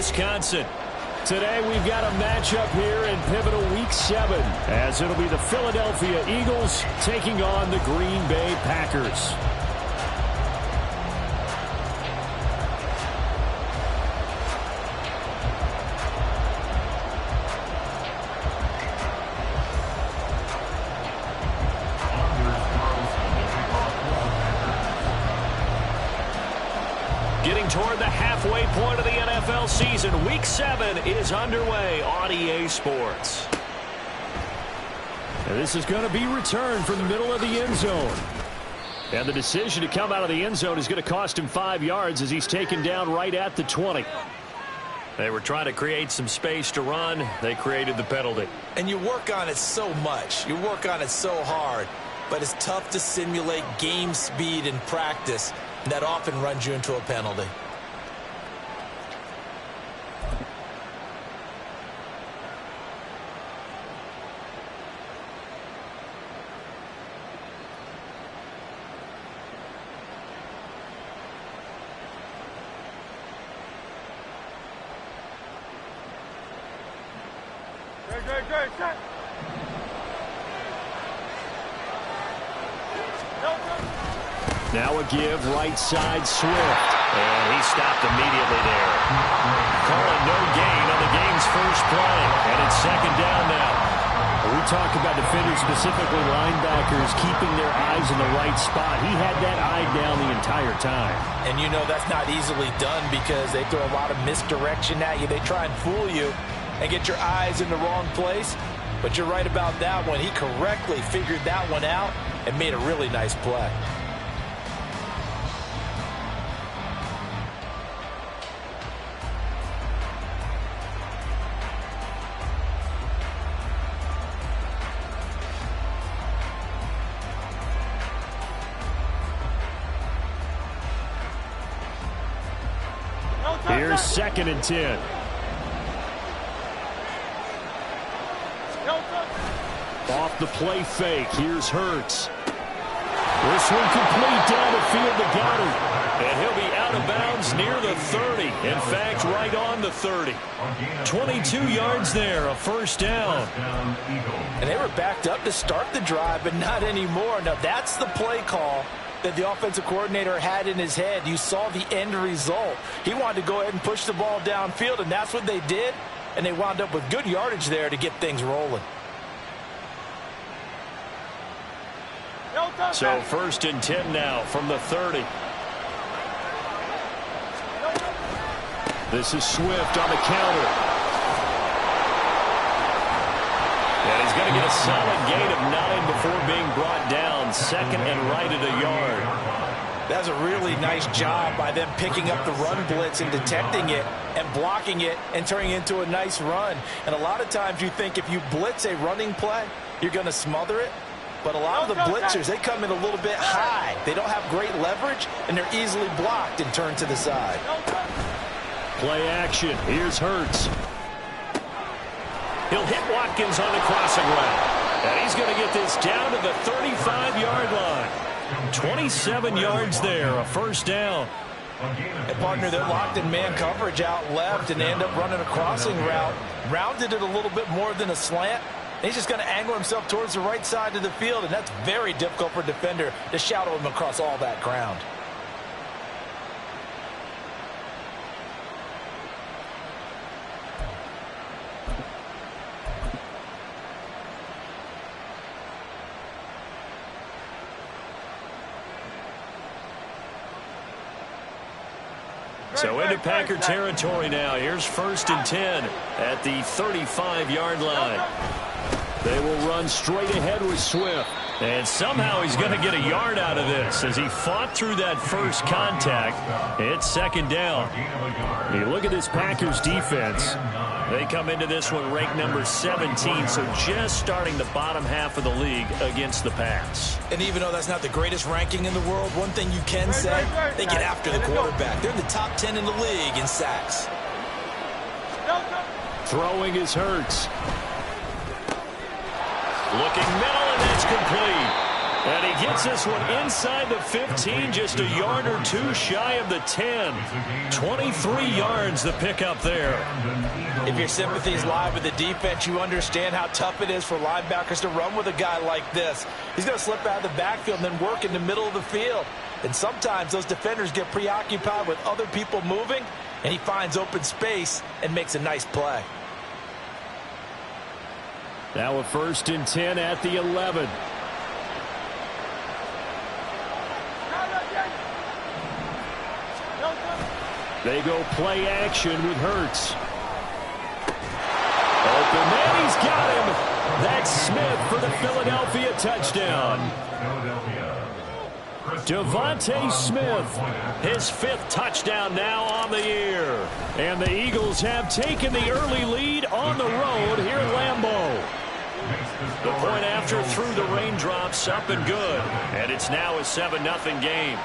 Wisconsin. Today we've got a matchup here in pivotal Week 7, as it'll be the Philadelphia Eagles taking on the Green Bay Packers. Getting toward the halfway point of the NFL season, Week 7 is underway on EA Sports. And this is going to be returned from the middle of the end zone. And the decision to come out of the end zone is going to cost him 5 yards as he's taken down right at the 20. They were trying to create some space to run. They created the penalty. And you work on it so much. You work on it so hard. But it's tough to simulate game speed in practice. That often runs you into a penalty. Now a give, right side, Swift. And he stopped immediately there. Calling no gain on the game's first play. And it's second down now. We talk about defenders, specifically linebackers, keeping their eyes in the right spot. He had that eye down the entire time. And you know that's not easily done because they throw a lot of misdirection at you. They try and fool you and get your eyes in the wrong place. But you're right about that one. He correctly figured that one out and made a really nice play. Here's 2nd and 10. Off the play fake. Here's Hurts. This one complete down the field to Goddard. And he'll be out of bounds near the 30. In fact, right on the 30. 22 yards there, a first down. And they were backed up to start the drive, but not anymore. Now, that's the play call that the offensive coordinator had in his head. You saw the end result. He wanted to go ahead and push the ball downfield, and that's what they did. And they wound up with good yardage there to get things rolling. So 1st and 10 now from the 30. This is Swift on the counter. And he's going to get a solid gain of 9 before being brought down. 2nd and right at a yard. That's a really nice job by them picking up the run blitz and detecting it and blocking it and turning it into a nice run. And a lot of times you think if you blitz a running play, you're going to smother it. But a lot of the blitzers, they come in a little bit high. They don't have great leverage, and they're easily blocked and turned to the side. Play action. Here's Hurts. He'll hit Watkins on the crossing route. And he's going to get this down to the 35-yard line. 27 yards there, a first down. And partner, they're locked in man coverage out left, and they end up running a crossing route. Rounded it a little bit more than a slant. He's just going to angle himself towards the right side of the field, and that's very difficult for a defender to shadow him across all that ground. So into Packer territory now. Here's 1st and 10 at the 35-yard line. They will run straight ahead with Swift. And somehow he's going to get a yard out of this as he fought through that first contact. It's 2nd down. You look at this Packers defense. They come into this one ranked number 17, so just starting the bottom half of the league against the pass. And even though that's not the greatest ranking in the world, one thing you can say, they get after the quarterback. They're in the top 10 in the league in sacks. Throwing is Hurts. Looking middle, and that's complete. And he gets this one inside the 15, just a yard or two shy of the 10. 23 yards the pickup there. If your sympathies lie with the defense, you understand how tough it is for linebackers to run with a guy like this. He's going to slip out of the backfield and then work in the middle of the field. And sometimes those defenders get preoccupied with other people moving, and he finds open space and makes a nice play. Now a 1st and 10 at the 11. They go play action with Hurts. Open man, he's got him. That's Smith for the Philadelphia touchdown. Devontae Smith, his 5th touchdown now on the year. And the Eagles have taken the early lead on the road here at Lambeau. The point after through the raindrops, up and good. And it's now a 7-0 game.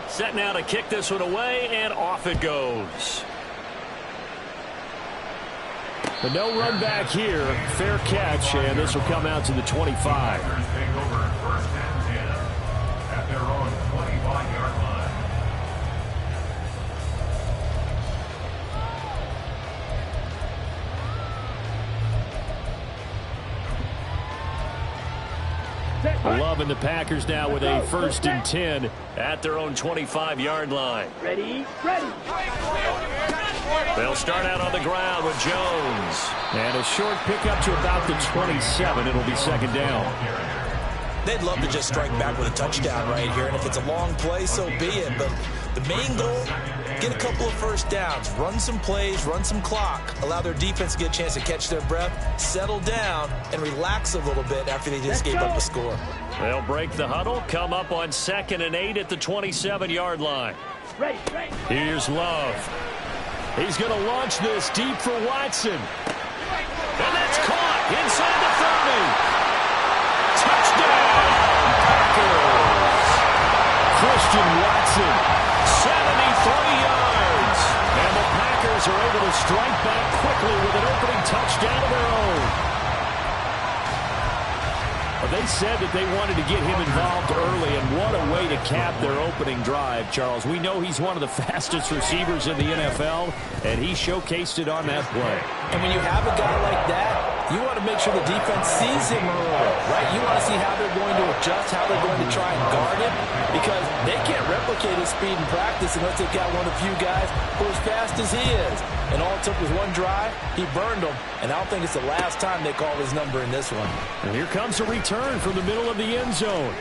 Set now to kick this one away, and off it goes. But no run back here. Fair catch, and this will come out to the 25. At their own 25-yard line. Loving the Packers now with a 1st and 10 at their own 25-yard line. Ready. They'll start out on the ground with Jones. And a short pickup to about the 27. It'll be 2nd down. They'd love to just strike back with a touchdown right here, and if it's a long play, so be it. But the main goal, get a couple of 1st downs, run some plays, run some clock, allow their defense to get a chance to catch their breath, settle down, and relax a little bit after they just gave up a score. They'll break the huddle, come up on 2nd and 8 at the 27-yard line. Here's Love. He's going to launch this deep for Watson. And that's caught inside the 30. Touchdown, Packers. Christian Watson, 73 yards. And the Packers are able to strike back quickly with an opening touchdown of their own. They said that they wanted to get him involved early, and what a way to cap their opening drive, Charles. We know he's one of the fastest receivers in the NFL, and he showcased it on that play. And when you have a guy like that, you want to make sure the defense sees him early, right? You want to see how they're going to adjust, how they're going to try and guard him, because they can't replicate his speed in practice unless they've got one of the few guys who are as fast as he is. And all it took was one drive. He burned them, and I don't think it's the last time they call his number in this one. And here comes a return from the middle of the end zone.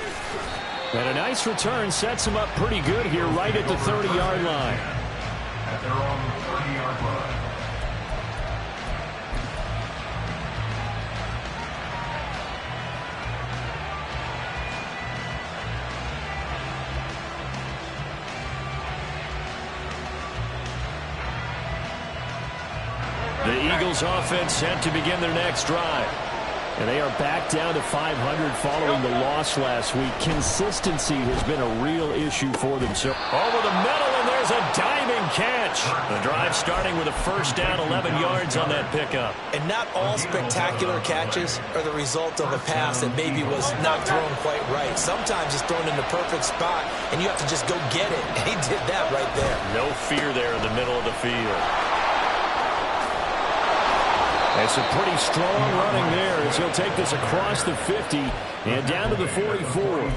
And a nice return sets him up pretty good here right at the 30-yard line. At their own 30-yard line. The Eagles offense set to begin their next drive. And they are back down to 500 following the loss last week. Consistency has been a real issue for them. So over the middle, and there's a diving catch. The drive starting with a 1st down, 11 yards on that pickup. And not all spectacular catches are the result of a pass that maybe was not thrown quite right. Sometimes it's thrown in the perfect spot, and you have to just go get it. And he did that right there. No fear there in the middle of the field. And some pretty strong running there as he'll take this across the 50 and down to the 44.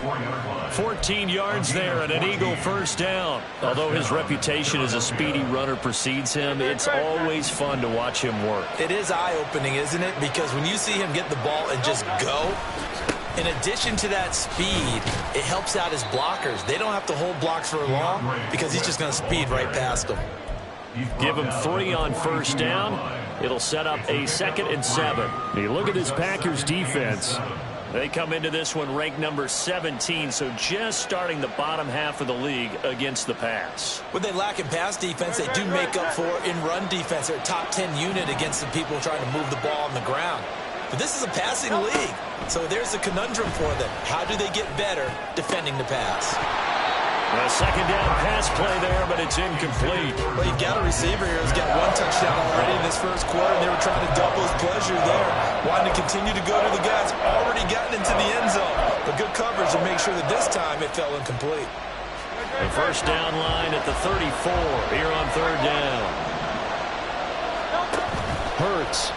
14 yards there and an Eagle 1st down. Although his reputation as a speedy runner precedes him, it's always fun to watch him work. It is eye-opening, isn't it? Because when you see him get the ball and just go, in addition to that speed, it helps out his blockers. They don't have to hold blocks for long because he's just going to speed right past them. Give him 3 on 1st down. It'll set up a 2nd and 7. You look at this Packers defense. They come into this one ranked number 17, so just starting the bottom half of the league against the pass. What they lack in pass defense, they do make up for in run defense. They're a top 10 unit against the people trying to move the ball on the ground. But this is a passing league. So there's a conundrum for them. How do they get better defending the pass? A second down pass play there, but it's incomplete. Well, you've got a receiver here who's got one touchdown already in this first quarter, and they were trying to double his pleasure there. Wanting to continue to go to the guys already gotten into the end zone. But good coverage to make sure that this time it fell incomplete. The first down line at the 34 here on third down. Hurts.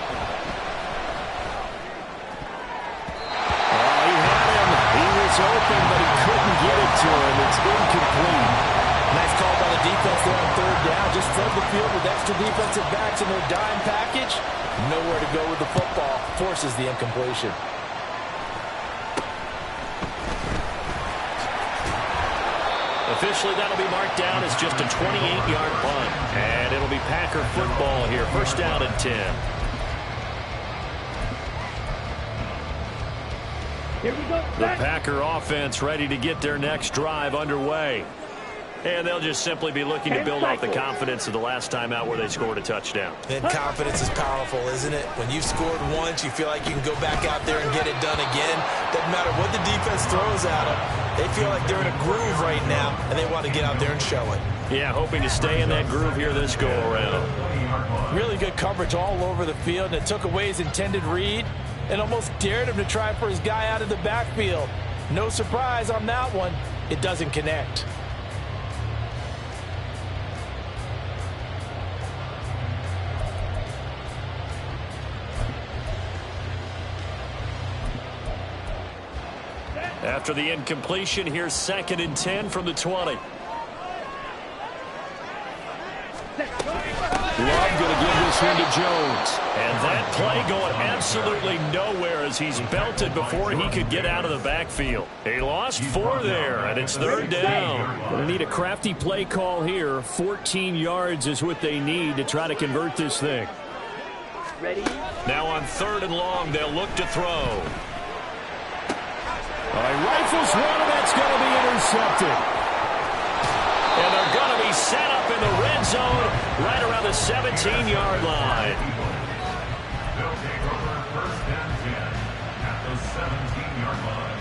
Oh, he had him. He was open, but he couldn't get it to him. It's incomplete. Nice call by the defense there on third down. Just flood the field with extra defensive backs in their dime package. Nowhere to go with the football. Forces the incompletion. Officially, that'll be marked down as just a 28-yard punt. And it'll be Packer football here. First down and 10. Here we go. The Packer offense ready to get their next drive underway. And they'll just simply be looking to build off the confidence of the last time out where they scored a touchdown. And confidence is powerful, isn't it? When you've scored once, you feel like you can go back out there and get it done again. Doesn't matter what the defense throws at them. They feel like they're in a groove right now, and they want to get out there and show it. Yeah, hoping to stay in that groove here this go-around. Really good coverage all over the field, and it took away his intended read and almost dared him to try for his guy out of the backfield. No surprise on that one. It doesn't connect. After the incompletion, here's second and 10 from the 20. Love going to give this one to Jones. And that play going absolutely nowhere as he's belted before he could get out of the backfield. He lost 4 there, and it's third down. Going to need a crafty play call here. 14 yards is what they need to try to convert this thing. Ready? Now on third and long, they'll look to throw. He rifles one, and that's going to be intercepted. And they're going to be set up in the red zone right around the 17-yard line. They'll take over first and 10 at the 17-yard line.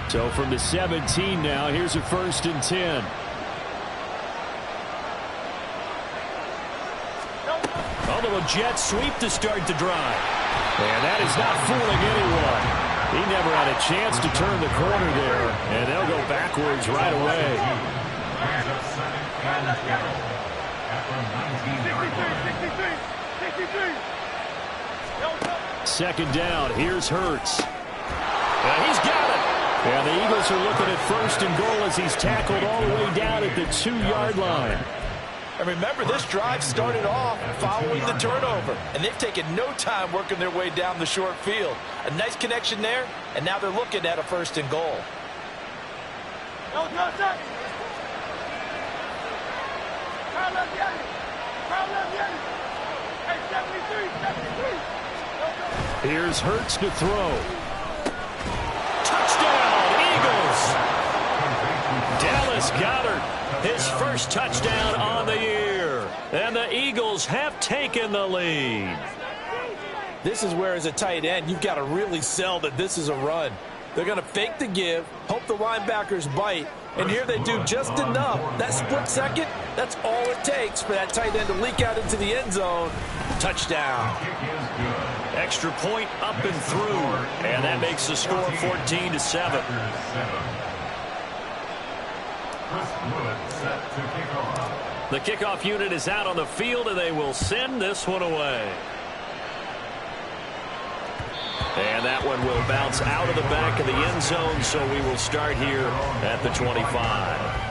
So from the 17 now, here's a first and 10. A little jet sweep to start the drive. And that is not fooling anyone. He never had a chance to turn the corner there, and they'll go backwards right away. Second down, here's Hurts. And he's got it. And the Eagles are looking at first and goal as he's tackled all the way down at the 2-yard line. And remember, this drive started off following the turnover, and they've taken no time working their way down the short field. A nice connection there, and now they're looking at a first and goal. Here's Hurts to throw. Touchdown, Eagles! Dallas Goedert, his first touchdown on the year. And the Eagles have taken the lead. This is where, as a tight end, you've got to really sell that this is a run. They're going to fake the give, hope the linebackers bite, and here they do just enough. That split second, that's all it takes for that tight end to leak out into the end zone. Touchdown. Extra point up and through, and that makes the score 14-7. The kickoff unit is out on the field, and they will send this one away. And that one will bounce out of the back of the end zone, so we will start here at the 25.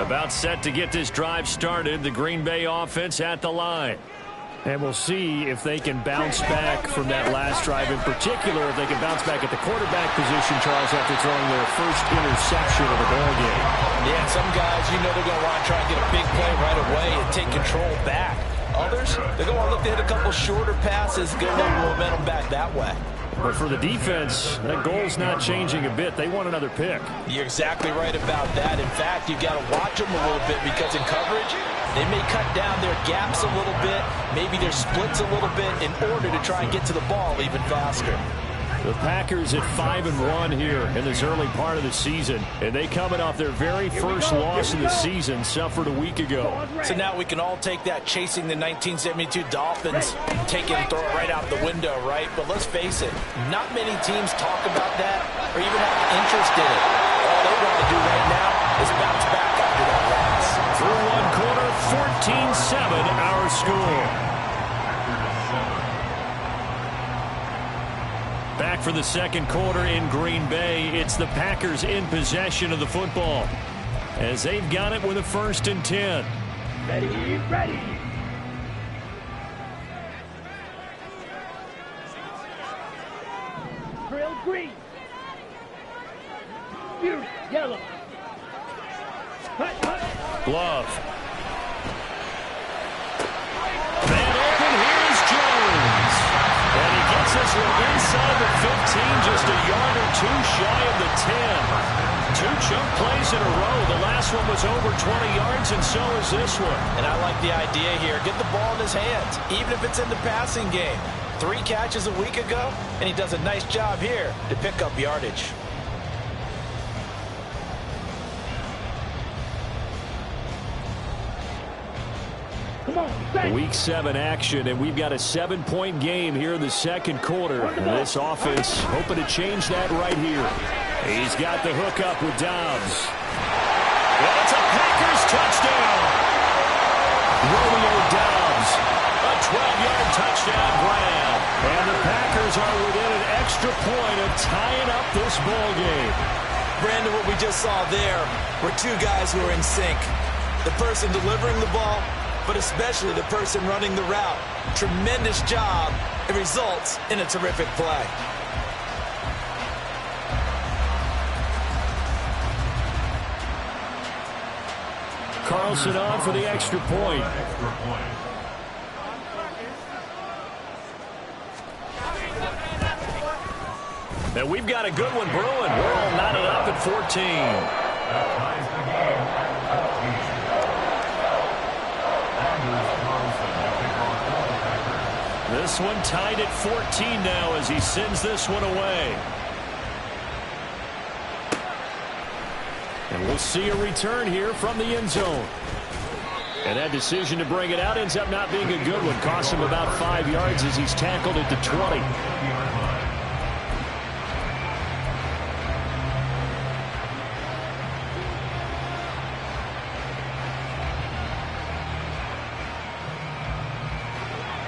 About set to get this drive started. The Green Bay offense at the line. And we'll see if they can bounce back from that last drive, in particular, if they can bounce back at the quarterback position, Charles, after throwing their first interception of the ballgame. Yeah, some guys, you know they're going to want to try and get a big play right away and take control back. Others, they're going to look to hit a couple shorter passes, get a little momentum back that way. But for the defense, that goal's not changing a bit. They want another pick. You're exactly right about that. In fact, you've got to watch them a little bit because in coverage, they may cut down their gaps a little bit, maybe their splits a little bit in order to try and get to the ball even faster. The Packers at 5-1 here in this early part of the season, and they coming off their very first loss of the season, suffered a week ago. So now we can all take that chasing the 1972 Dolphins, take it and throw it right out the window, right? But let's face it, not many teams talk about that or even have interest in it. All they want to do right now is bounce back after that loss. Through one quarter, 14-7 our score. Back for the second quarter in Green Bay. It's the Packers in possession of the football as they've got it with a 1st and 10. Ready, ready. Drill green. Fuse yellow. Hut, hut. Glove. Man open, here's Jones. And he gets this one inside the 15, just a yard or two shy of the 10. 2 chunk plays in a row. The last one was over 20 yards, and so is this one. And I like the idea here. Get the ball in his hands, even if it's in the passing game. 3 catches a week ago, and he does a nice job here to pick up yardage. Week 7 action, and we've got a 7-point game here in the second quarter. And this offense hoping to change that right here. He's got the hook up with Dobbs. And it's a Packers touchdown. Romeo Dobbs, a 12-yard touchdown grab. And the Packers are within an extra point of tying up this ball game. Brandon, what we just saw there were 2 guys who are in sync. The person delivering the ball, but especially the person running the route. Tremendous job. It results in a terrific play. Carlson on for the extra point. And we've got a good one brewing. We're all knotted up at 14. This one tied at 14 now as he sends this one away. And we'll see a return here from the end zone. And that decision to bring it out ends up not being a good one. Costs him about 5 yards as he's tackled at the 20.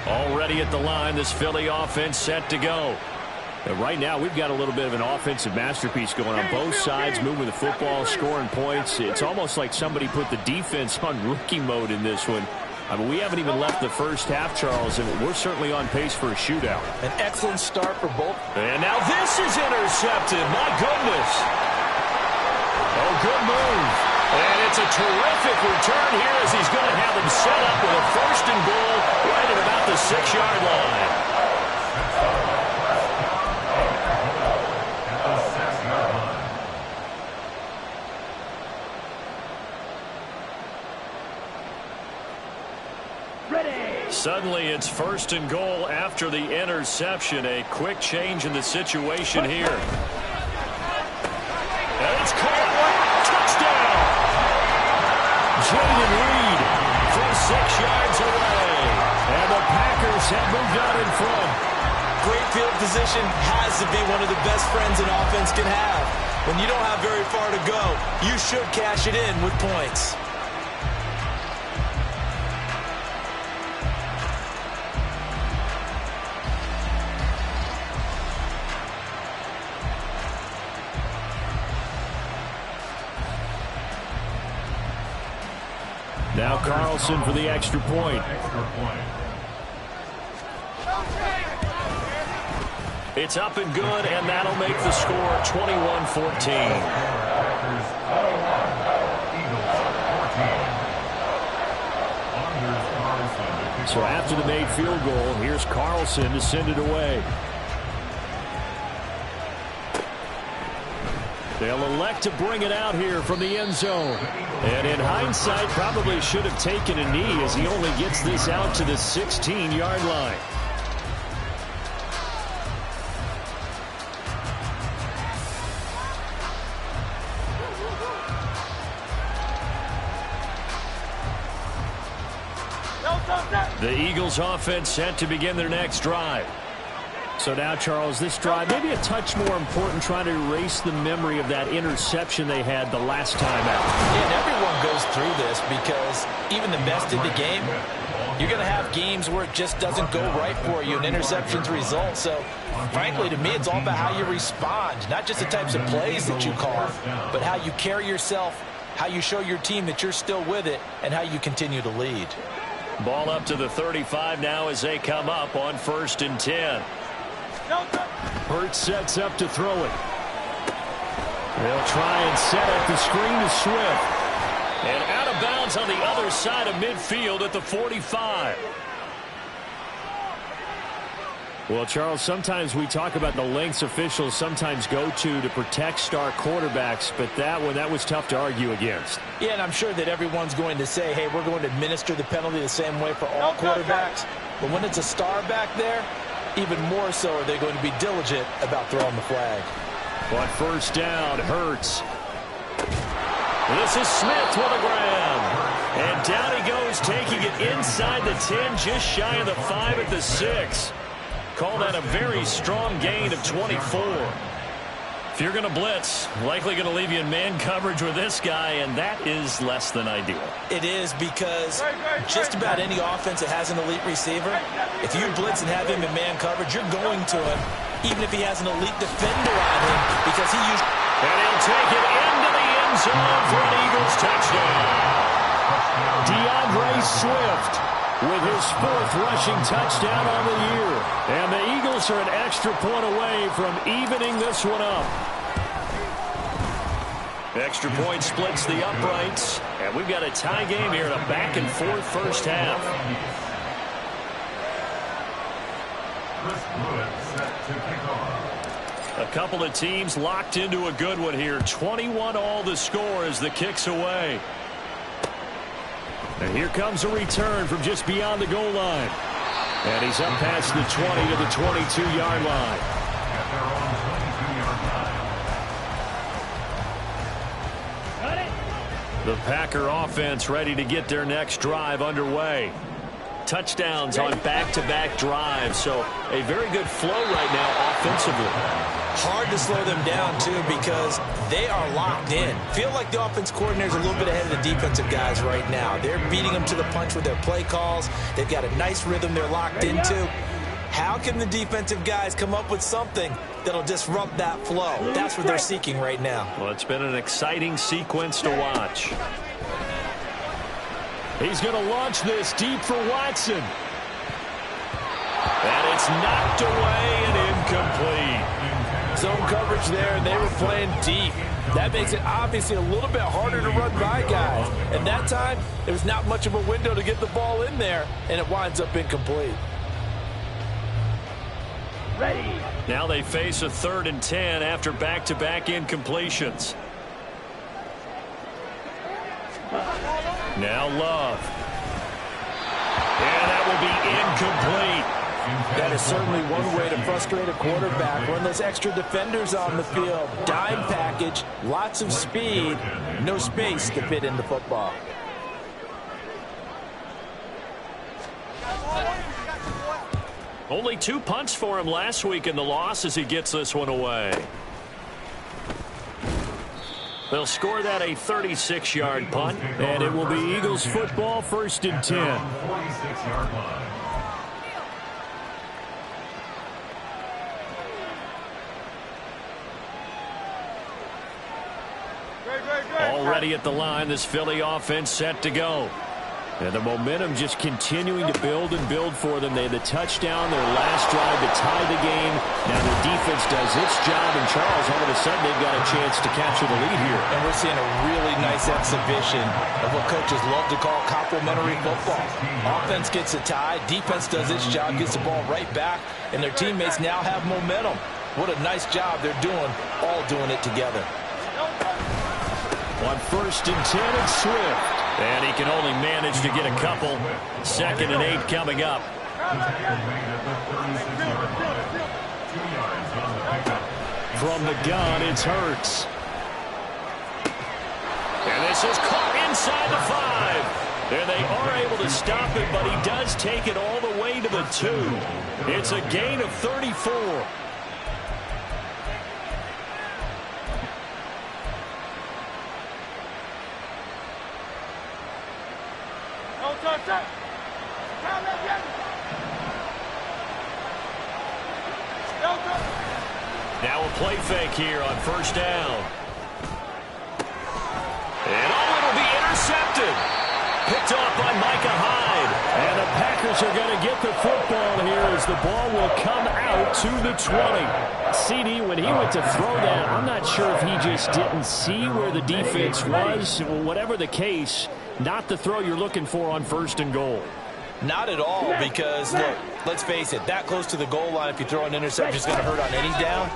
Already at the line, this Philly offense set to go. And right now, we've got a little bit of an offensive masterpiece going on both sides, moving the football, scoring points. It's almost like somebody put the defense on rookie mode in this one. I mean, we haven't even left the first half, Charles, and we're certainly on pace for a shootout. An excellent start for both. And now this is intercepted. My goodness. Oh, good move. And it's a terrific return here as he's going to have them set up with a 1st and goal right at about the 6-yard line. Ready. Suddenly it's 1st and goal after the interception. A quick change in the situation here. And it's caught. Touchdown. Jaden Reed from 6 yards away. And the Packers have moved out in front. Great field position has to be one of the best friends an offense can have. When you don't have very far to go, you should cash it in with points. Now Carlson for the extra point. It's up and good, and that'll make the score 21-14. So after the made field goal, here's Carlson to send it away. They'll elect to bring it out here from the end zone. And in hindsight, probably should have taken a knee as he only gets this out to the 16-yard line. The Eagles offense set to begin their next drive. So now, Charles, this drive maybe a touch more important, trying to erase the memory of that interception they had the last time out. Yeah, and everyone goes through this because even the best in the game, you're going to have games where it just doesn't go right for you and interceptions result. So, frankly, to me, it's all about how you respond, not just the types of plays that you call, but how you carry yourself, how you show your team that you're still with it, and how you continue to lead. Ball up to the 35 now as they come up on 1st and 10. Hurts sets up to throw it. They'll try and set up the screen to Swift. And out of bounds on the other side of midfield at the 45. Well, Charles, sometimes we talk about the lengths officials sometimes go to protect star quarterbacks, but that was tough to argue against. Yeah, and I'm sure that everyone's going to say, hey, we're going to administer the penalty the same way for all quarterbacks. But when it's a star back there, even more so are they going to be diligent about throwing the flag. On 1st down, Hurts. This is Smith with a grab. And down he goes, taking it inside the 10, just shy of the 5 at the 6. Call that a very strong gain of 24. If you're going to blitz, likely going to leave you in man coverage with this guy, and that is less than ideal. It is, because just about any offense that has an elite receiver, if you blitz and have him in man coverage, you're going to him, even if he has an elite defender on him, because he used... And he'll take it into the end zone for an Eagles touchdown. DeAndre Swift with his 4th rushing touchdown on the year. And the Eagles are an extra point away from evening this one up. Extra point splits the uprights. And we've got a tie game here in a back-and-forth first half. A couple of teams locked into a good one here. 21 all the score as the kick's away. And here comes a return from just beyond the goal line. And he's up past the 20 to the 22-yard line. The Packer offense ready to get their next drive underway. Touchdowns on back-to-back drives, so a very good flow right now offensively. Hard to slow them down, too, because they are locked in. Feel like the offense coordinator's a little bit ahead of the defensive guys right now. They're beating them to the punch with their play calls. They've got a nice rhythm they're locked into. How can the defensive guys come up with something that'll disrupt that flow? That's what they're seeking right now. Well, it's been an exciting sequence to watch. He's going to launch this deep for Watson. And it's knocked away and incomplete. Zone coverage there, and they were playing deep. That makes it obviously a little bit harder to run by guys. And that time, there was not much of a window to get the ball in there, and it winds up incomplete. Ready. Now they face a 3rd and 10 after back-to-back incompletions. Now Love. And that will be incomplete. That is certainly one way to frustrate a quarterback. Run those extra defenders on the field. Dime package, lots of speed, no space to fit in the football. Only 2 punts for him last week in the loss as he gets this one away. They'll score that a 36-yard punt, and it will be Eagles football 1st and 10. 46-yard line. Already at the line, this Philly offense set to go. And the momentum just continuing to build and build for them. They had the touchdown, their last drive to tie the game. Now their defense does its job, and Charles, all of a sudden, they've got a chance to capture the lead here. And we're seeing a really nice exhibition of what coaches love to call complementary football. Offense gets a tie, defense does its job, gets the ball right back, and their teammates now have momentum. What a nice job they're doing, all doing it together. On 1st and 10, it's Swift. And he can only manage to get a couple. 2nd and 8 coming up. From the gun, it's Hurts. And this is caught inside the 5. And they are able to stop it, but he does take it all the way to the 2. It's a gain of 34. Now a play fake here on 1st down. And it'll be intercepted. Picked off by Micah Hyde. And the Packers are going to get the football here as the ball will come out to the 20. CD, when he went to throw that, I'm not sure if he just didn't see where the defense was. Whatever the case, not the throw you're looking for on 1st and goal. Not at all, because, look, let's face it, that close to the goal line, if you throw an interception, is going to hurt on any down.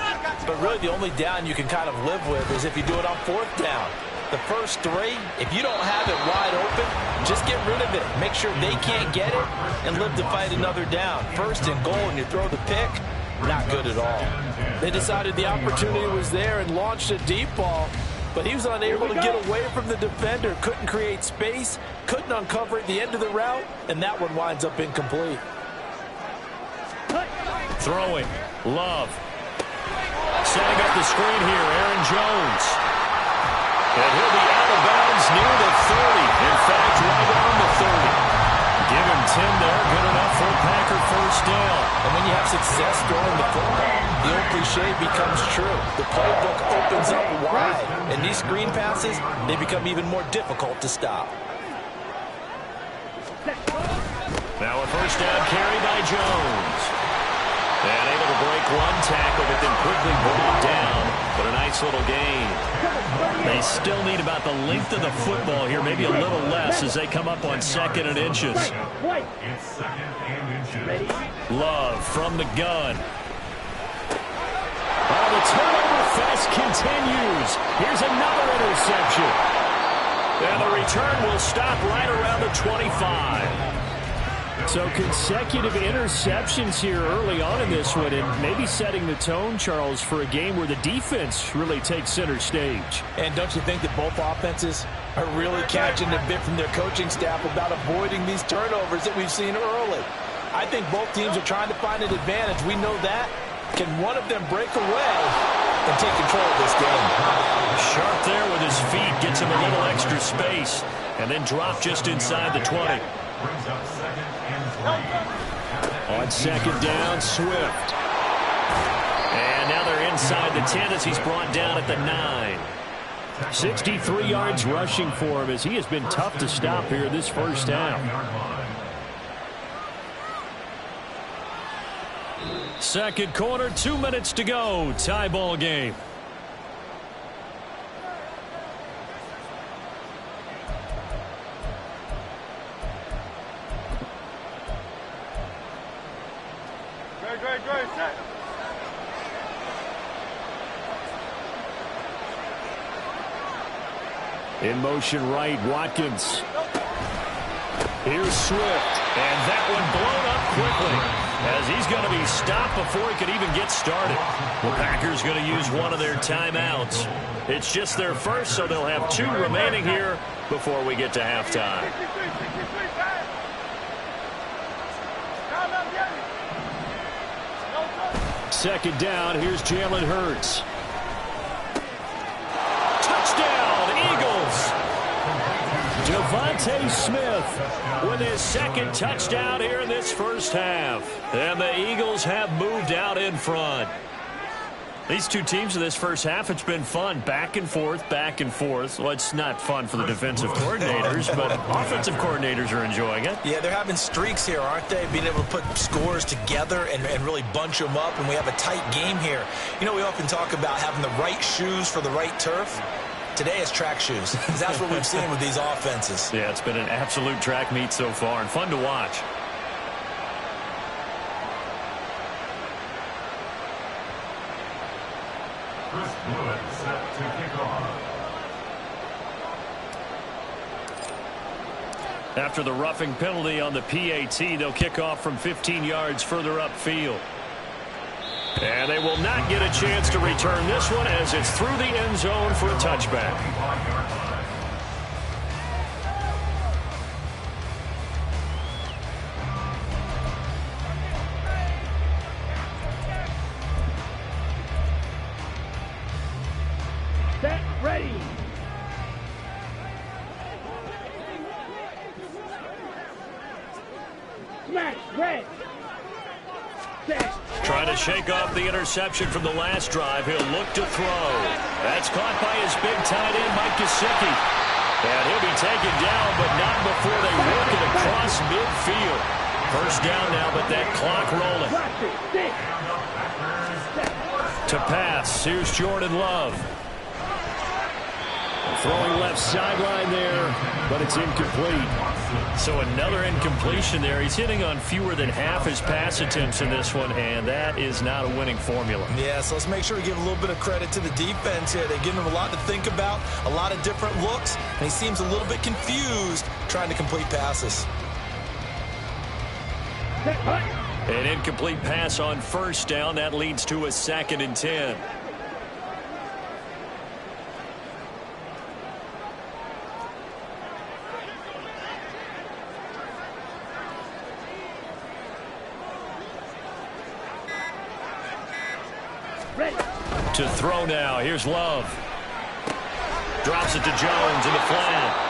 But really, the only down you can kind of live with is if you do it on 4th down. The first 3, if you don't have it wide open, just get rid of it. Make sure they can't get it and live to fight another down. 1st and goal, and you throw the pick, not good at all. They decided the opportunity was there and launched a deep ball, but he was unable to get away from the defender, couldn't create space, couldn't uncover at the end of the route, and that one winds up incomplete. Throwing, Love. Setting up the screen here, Aaron Jones. And he'll be out of bounds near the 30. In fact, right on the 30. Give him 10 there, good enough for a Packer 1st down. And when you have success throwing the football, the old cliche becomes true. The playbook opens up wide, and these screen passes, they become even more difficult to stop. Now a 1st down carry by Jones. And able to break one tackle, but then quickly brought down. But a nice little gain. They still need about the length of the football here, maybe a little less as they come up on 2nd and inches. Love from the gun. Oh, the turnover fest continues. Here's another interception. And the return will stop right around the 25. So consecutive interceptions here early on in this one, and maybe setting the tone, Charles, for a game where the defense really takes center stage. And don't you think that both offenses are really catching a bit from their coaching staff about avoiding these turnovers that we've seen early? I think both teams are trying to find an advantage. We know that. Can one of them break away and take control of this game? Sharp there with his feet, gets him a little extra space, and then drop just inside the 20. On 2nd down, Swift. And now they're inside the 10 as he's brought down at the 9. 63 yards rushing for him as he has been tough to stop here this 1st half. 2nd quarter, 2 minutes to go. Tie ball game. In motion right, Watkins. Here's Swift. And that one blown up quickly as he's going to be stopped before he could even get started. The Packers going to use one of their timeouts. It's just their first, so they'll have 2 remaining here before we get to halftime. Second down, here's Jalen Hurts. Touchdown, Eagles! Devontae Smith with his 2nd touchdown here in this 1st half. And the Eagles have moved out in front. These two teams in this first half, it's been fun. Back and forth, back and forth. Well, it's not fun for the defensive coordinators, but offensive coordinators are enjoying it. Yeah, they're having streaks here, aren't they? Being able to put scores together and really bunch them up, and we have a tight game here. You know, we often talk about having the right shoes for the right turf. Today is track shoes, because that's what we've seen with these offenses. Yeah, it's been an absolute track meet so far, and fun to watch. Chris Blewett set to kick off. After the roughing penalty on the PAT, they'll kick off from 15 yards further upfield. And they will not get a chance to return this one as it's through the end zone for a touchback. Set, ready. Smash, red. Set. Trying to shake off the interception from the last drive. He'll look to throw. That's caught by his big tight end, Mike Gesicki. And he'll be taken down, but not before they work it across midfield. First down now, but that clock rolling. Watch it. Six. To pass, here's Jordan Love. Throwing left sideline there, but it's incomplete. So another incompletion there. He's hitting on fewer than half his pass attempts in this one, and that is not a winning formula. Yeah, so let's make sure we give a little bit of credit to the defense here. They're giving him a lot to think about, a lot of different looks, and he seems a little bit confused trying to complete passes. Set, hut. An incomplete pass on first down. That leads to a 2nd and 10. Ready. To throw now. Here's Love. Drops it to Jones in the flat.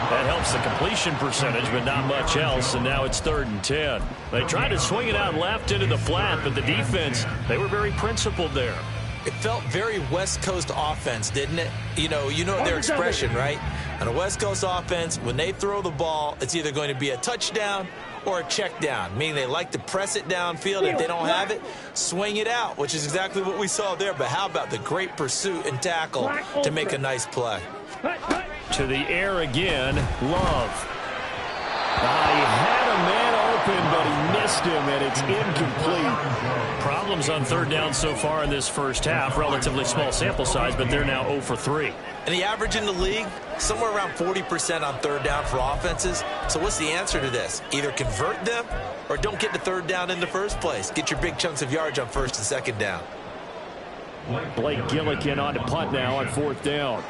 That helps the completion percentage, but not much else, and now it's 3rd and 10. They tried to swing it out left into the flat, but the defense, they were very principled there. It felt very West Coast offense, didn't it? You know their expression, right? On a West Coast offense, when they throw the ball, it's either going to be a touchdown or a check down, meaning they like to press it downfield. If they don't have it, swing it out, which is exactly what we saw there. But how about the great pursuit and tackle to make a nice play? Hut, hut. To the air again, Love. He had a man open, but he missed him, and it's incomplete. Problems on 3rd down so far in this first half. Relatively small sample size, but they're now 0 for 3. And the average in the league, somewhere around 40% on 3rd down for offenses. So what's the answer to this? Either convert them or don't get the 3rd down in the first place. Get your big chunks of yards on 1st and 2nd down. Blake Gillikin on to punt now on 4th down.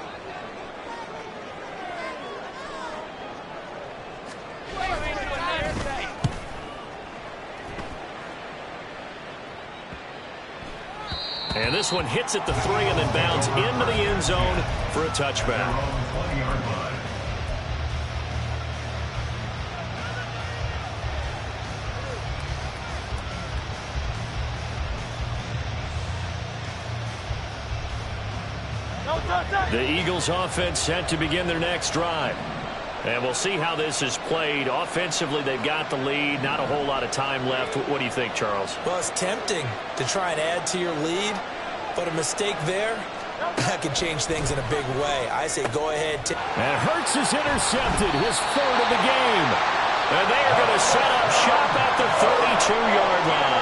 And this one hits at the 3 and then bounds into the end zone for a touchback. The Eagles offense set to begin their next drive. And we'll see how this is played. Offensively, they've got the lead. Not a whole lot of time left. What do you think, Charles? Well, it's tempting to try and add to your lead, but a mistake there, that could change things in a big way. I say go ahead. And Hurts is intercepted, his 3rd of the game. And they are going to set up shop at the 32-yard line.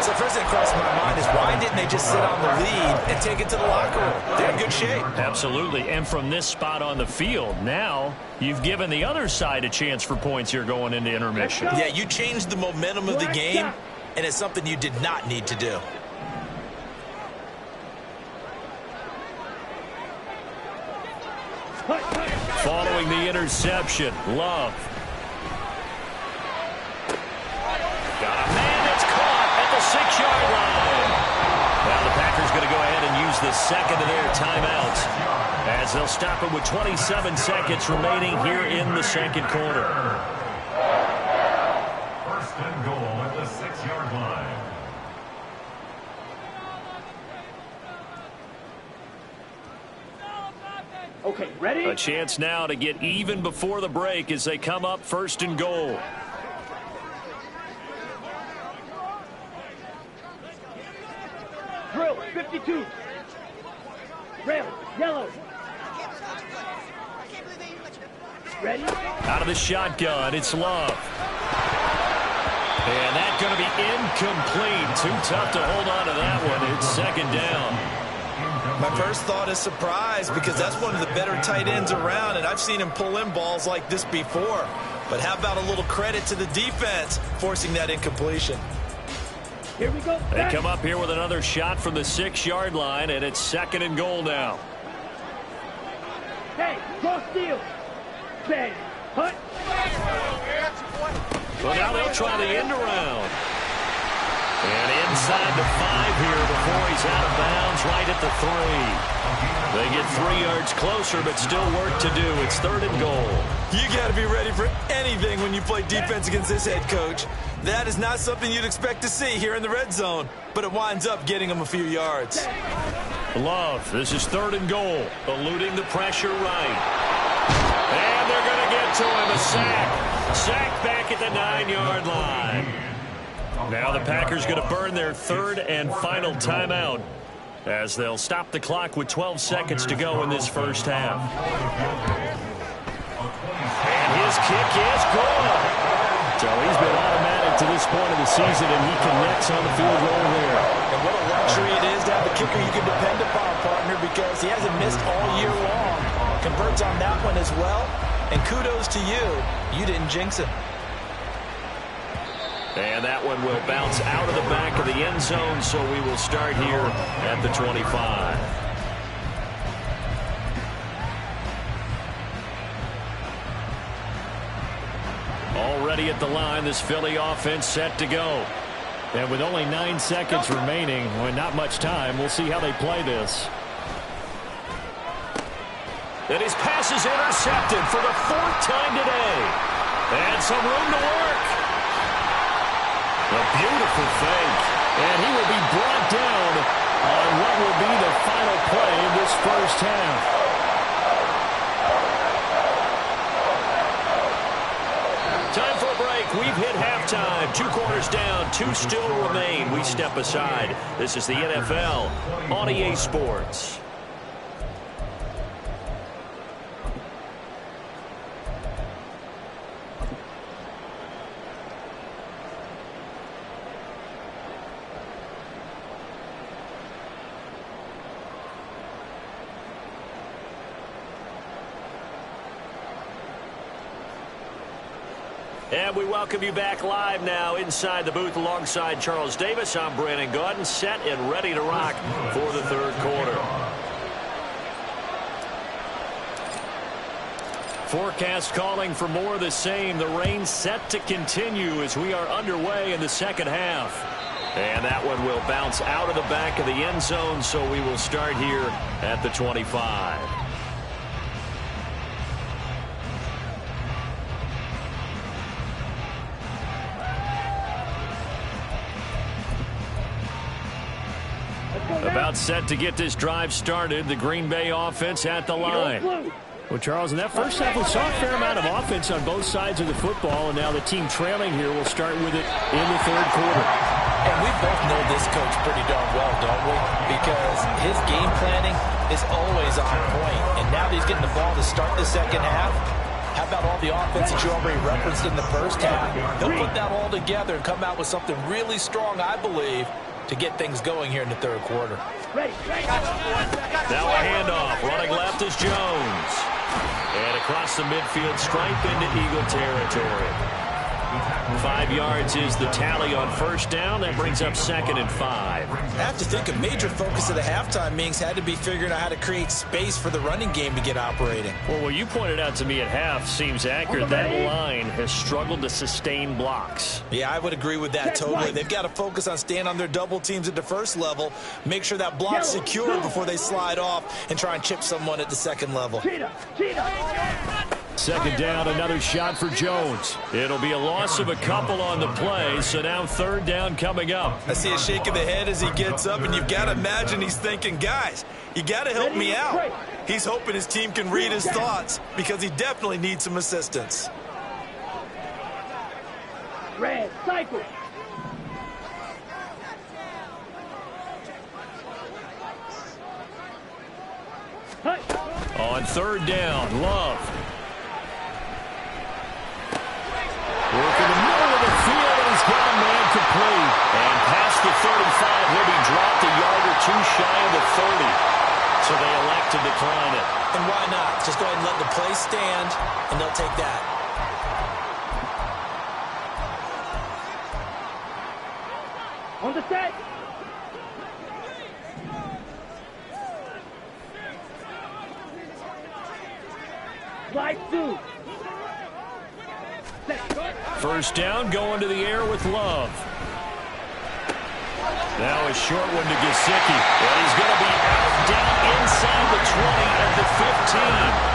So first thing that crossed my mind is why didn't they just sit on the lead and take it to the locker room? They're in good shape. Absolutely. And from this spot on the field, now you've given the other side a chance for points here going into intermission. Yeah, you changed the momentum of the game, and it's something you did not need to do. Following the interception, Love. Got a man that's caught at the 6-yard line. Now the Packers going to go ahead and use the 2nd of their timeouts as they'll stop it with 27 seconds remaining here in the 2nd quarter. 1st and goal at the 6-yard line. Okay, ready? A chance now to get even before the break as they come up 1st and goal. Drill, 52. Rail, yellow. Ready? Out of the shotgun, it's Love. And that's going to be incomplete. Too tough to hold on to that one. It's 2nd down. My first thought is surprise because that's one of the better tight ends around, and I've seen him pull in balls like this before. But how about a little credit to the defense forcing that incompletion? Here we go. They come up here with another shot from the 6-yard line, and it's 2nd and goal now. Hey, cross steal. Bang. Hut. Well, now they'll try the end around. And inside the 5 here before he's out of bounds right at the 3. They get 3 yards closer, but still work to do. It's 3rd and goal. You got to be ready for anything when you play defense against this head coach. That is not something you'd expect to see here in the red zone, but it winds up getting them a few yards. Love, this is 3rd and goal, eluding the pressure right. And they're going to get to him, a sack. Sack back at the 9-yard line. Now the Packers going to burn their 3rd and final timeout as they'll stop the clock with 12 seconds to go in this first half. And his kick is good. So he's been automatic to this point of the season, and he connects on the field goal there. And what a luxury it is to have a kicker you can depend upon, partner, because he hasn't missed all year long. Converts on that one as well, and kudos to you. You didn't jinx it. And that one will bounce out of the back of the end zone, so we will start here at the 25. Already at the line, this Philly offense set to go. And with only 9 seconds remaining, not much time, we'll see how they play this. And his pass is intercepted for the 4th time today. And some room to work. A beautiful fake, and he will be brought down on what will be the final play of this first half. Time for a break. We've hit halftime. 2 quarters down, 2 still remain. We step aside. This is the NFL on EA Sports. And we welcome you back live now inside the booth alongside Charles Davis. I'm Brandon Gordon, set and ready to rock for the 3rd quarter. Forecast calling for more of the same. The rain set to continue as we are underway in the 2nd half. And that one will bounce out of the back of the end zone, so we will start here at the 25. About set to get this drive started. The Green Bay offense at the line. Well, Charles, in that first half, we saw a fair amount of offense on both sides of the football, and now the team trailing here will start with it in the 3rd quarter. And we both know this coach pretty darn well, don't we? Because his game planning is always on point. And now that he's getting the ball to start the 2nd half, how about all the offense that you already referenced in the first half? He'll put that all together and come out with something really strong, I believe, to get things going here in the 3rd quarter. Now a handoff. Running left is Jones. And across the midfield stripe into Eagle territory. 5 yards is the tally on first down. That brings up 2nd and 5. I have to think a major focus of the halftime meetings had to be figuring out how to create space for the running game to get operating. Well, what you pointed out to me at half seems accurate. That line has struggled to sustain blocks. Yeah, I would agree with that totally. They've got to focus on staying on their double teams at the first level, make sure that block's secure before they slide off and try and chip someone at the 2nd level. Second down, another shot for Jones. It'll be a loss of a couple on the play, so now third down coming up. I see a shake of the head as he gets up, and you've got to imagine he's thinking, guys, you got to help me out. He's hoping his team can read his thoughts because he definitely needs some assistance. Red, cycle. On third down, Love. Working the middle of the field, and he's got a man complete. And past the 35, he'll be dropped a yard or two shy of the 30. So they elect to decline it. And why not? Just go ahead and let the play stand, and they'll take that. On the set. Slide two. First down, going to the air with Love. Now a short one to Gesicki. And he's going to be out down inside the 20 at the 15.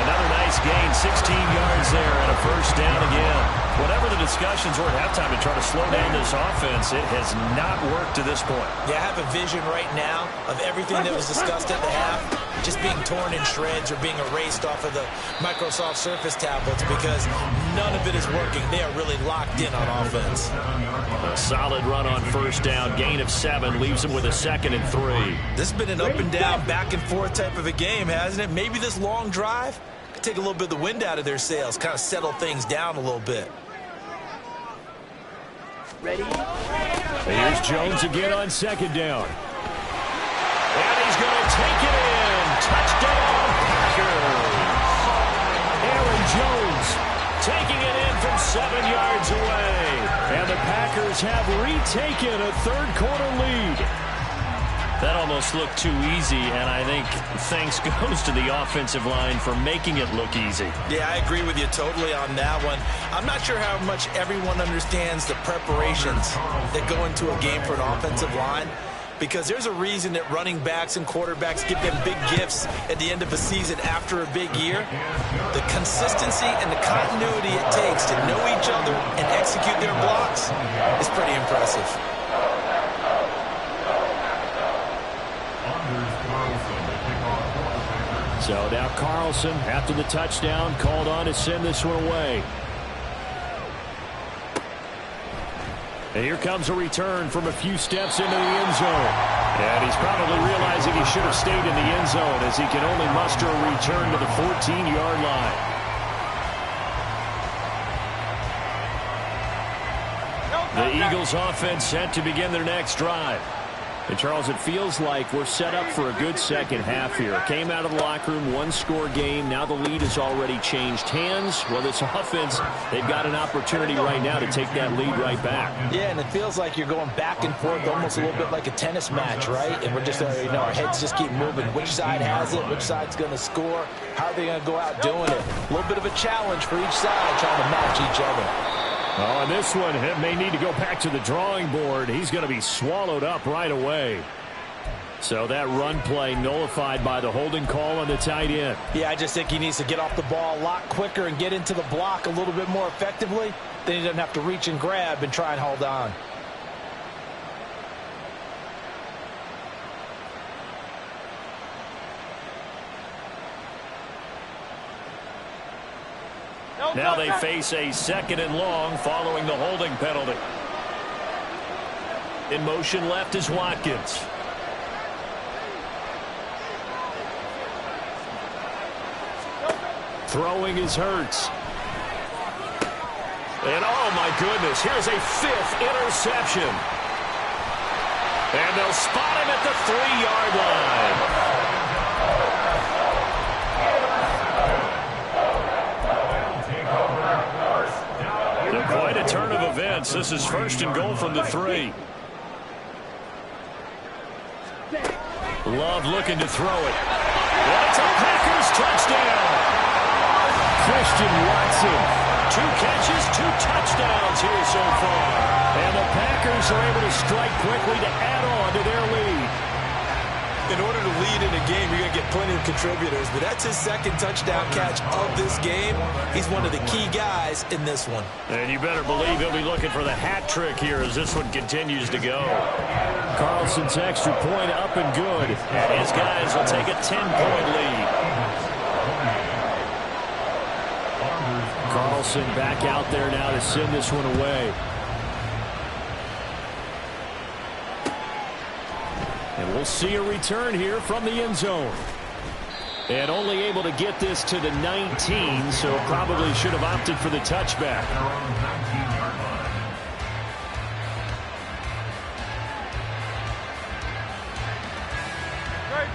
Another nice gain, 16 yards there, and a first down again. Whatever the discussions were at halftime to try to slow down this offense, it has not worked to this point. Yeah, I have a vision right now of everything that was discussed at the half just being torn in shreds or being erased off of the Microsoft Surface tablets because none of it is working. They are really locked in on offense. A solid run on first down, gain of 7, leaves them with a 2nd and 3. This has been an up and down, back and forth type of a game, hasn't it? Maybe this long drive could take a little bit of the wind out of their sails, kind of settle things down a little bit. Ready? Here's Jones again on second down. And he's going to take it in. Touchdown, Packers. Aaron Jones taking it in from 7 yards away. And the Packers have retaken a third-quarter lead. That almost looked too easy, and I think thanks goes to the offensive line for making it look easy. Yeah, I agree with you totally on that one. I'm not sure how much everyone understands the preparations that go into a game for an offensive line, because there's a reason that running backs and quarterbacks give them big gifts at the end of a season after a big year. The consistency and the continuity it takes to know each other and execute their blocks is pretty impressive. So now Carlson, after the touchdown, called on to send this one away. And here comes a return from a few steps into the end zone. And he's probably realizing he should have stayed in the end zone as he can only muster a return to the 14-yard line. The Eagles offense set to begin their next drive. And, Charles, it feels like we're set up for a good second half here. Came out of the locker room, one-score game. Now the lead has already changed hands. Well, this offense, they've got an opportunity right now to take that lead right back. Yeah, and it feels like you're going back and forth almost a little bit like a tennis match, right? And we're just, our heads just keep moving. Which side has it? Which side's going to score? How are they going to go out doing it? A little bit of a challenge for each side trying to match each other. Oh, and this one may need to go back to the drawing board. He's going to be swallowed up right away. So that run play nullified by the holding call on the tight end. Yeah, I just think he needs to get off the ball a lot quicker and get into the block a little bit more effectively. Then he doesn't have to reach and grab and try and hold on. Now they face a 2nd and long following the holding penalty. In motion left is Watkins. Throwing is Hurts. And oh my goodness, here's a 5th interception. And they'll spot him at the 3-yard line. Quite a turn of events. This is 1st and goal from the 3. Love looking to throw it. And it's a Packers touchdown. Christian Watson. 2 catches, 2 touchdowns here so far. And the Packers are able to strike quickly to add on to their lead. In order to lead in a game, you're going to get plenty of contributors, but that's his second touchdown catch of this game. He's one of the key guys in this one. And you better believe he'll be looking for the hat trick here as this one continues to go. Carlson's extra point up and good. And his guys will take a 10-point lead. Carlson back out there now to send this one away. And we'll see a return here from the end zone. And only able to get this to the 19, so probably should have opted for the touchback.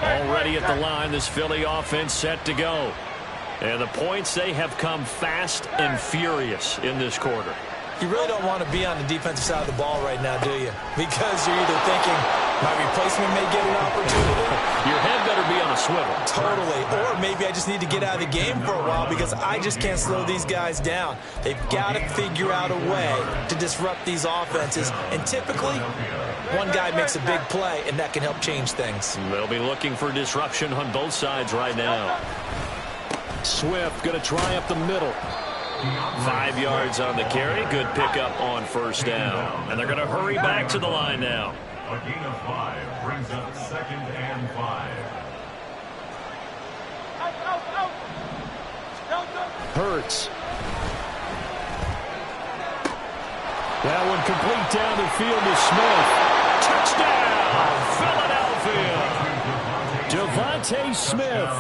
Already at the line, this Philly offense set to go. And the points, they have come fast and furious in this quarter. You really don't want to be on the defensive side of the ball right now, do you? Because you're either thinking, my replacement may get an opportunity. Your head better be on a swivel. Totally. Or maybe I just need to get out of the game for a while because I just can't slow these guys down. They've got to figure out a way to disrupt these offenses. And typically, one guy makes a big play, and that can help change things. They'll be looking for disruption on both sides right now. Swift going to try up the middle. 5 yards on the carry. Good pickup on first down. And they're going to hurry back to the line now. A gain of 5 brings up 2nd and 5. Hurts. That one complete down the field to Smith. Touchdown, Philadelphia. Devontae Smith